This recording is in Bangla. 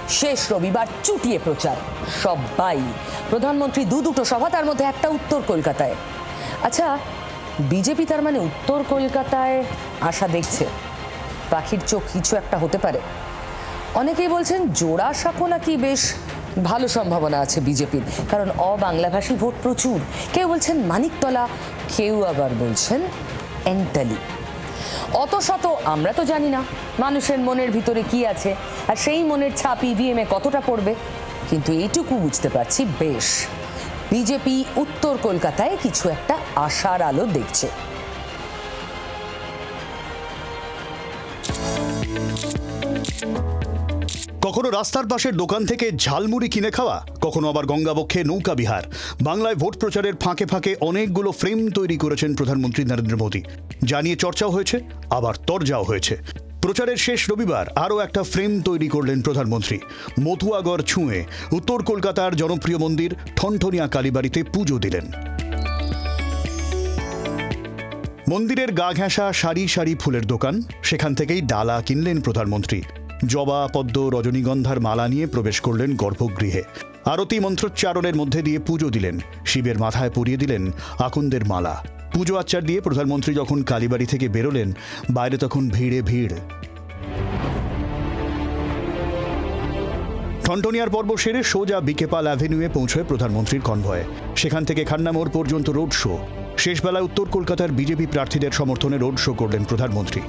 শেষ রবিবার চুটিয়ে প্রচার সবাই। প্রধানমন্ত্রী দুটো সভা, তার মধ্যে একটা উত্তর কলকাতায়। আচ্ছা, বিজেপি তার মানে উত্তর কলকাতায় আশা দেখছে পাখির চোখ কিছু একটা হতে পারে। অনেকেই বলছেন জোড়াসাঁকো নাকি বেশ ভালো সম্ভাবনা আছে বিজেপির, কারণ অবাংলাভাষী ভোট প্রচুর। কেউ বলছেন মানিকতলা, কেউ আবার বলছেন এন্টালি। অত শত আমরা তো জানি না মানুষের মনের ভিতরে কি আছে, আর সেই মনের ছাপ ইভিএম এ কতটা পড়বে, কিন্তু এইটুকু বুঝতে পারছি বেশ বিজেপি উত্তর কলকাতায় কিছু একটা আশার আলো দেখছে। কখনো রাস্তার পাশের দোকান থেকে ঝালমুড়ি কিনে খাওয়া, কখনো আবার গঙ্গাবক্ষে নৌকা বিহার। বাংলায় ভোট প্রচারের ফাঁকে ফাঁকে অনেকগুলো ফ্রেম তৈরি করেছেন প্রধানমন্ত্রী নরেন্দ্র মোদী। জানিয়ে চর্চাও হয়েছে, আবার তরজাও হয়েছে। প্রচারের শেষ রবিবার আরও একটা ফ্রেম তৈরি করলেন প্রধানমন্ত্রী। মতুয়াগড় ছুঁয়ে উত্তর কলকাতার জনপ্রিয় মন্দির ঠনঠনিয়া কালীবাড়িতে পুজো দিলেন। মন্দিরের গা ঘেঁষা সারি সারি ফুলের দোকান, সেখান থেকেই ডালা কিনলেন প্রধানমন্ত্রী। জবা, পদ্ম, রজনীগন্ধার মালা নিয়ে প্রবেশ করলেন গর্ভগৃহে। আরতি মন্ত্রোচ্চারণের মধ্যে দিয়ে পুজো দিলেন। শিবের মাথায় পরিয়ে দিলেন আকন্দের মালা। পুজো আচ্চার দিয়ে প্রধানমন্ত্রী যখন কালীবাড়ি থেকে বেরোলেন, বাইরে তখন ভিড়ে ভিড়। ঠনঠনিয়ার পর্ব সেরে সোজা বিকেপাল অ্যাভিনিউয়ে পৌঁছয় প্রধানমন্ত্রীর কনভয়ে। সেখান থেকে খান্নামোড় পর্যন্ত রোড শো। শেষবেলায় উত্তর কলকাতার বিজেপি প্রার্থীদের সমর্থনে রোড শো করলেন প্রধানমন্ত্রী।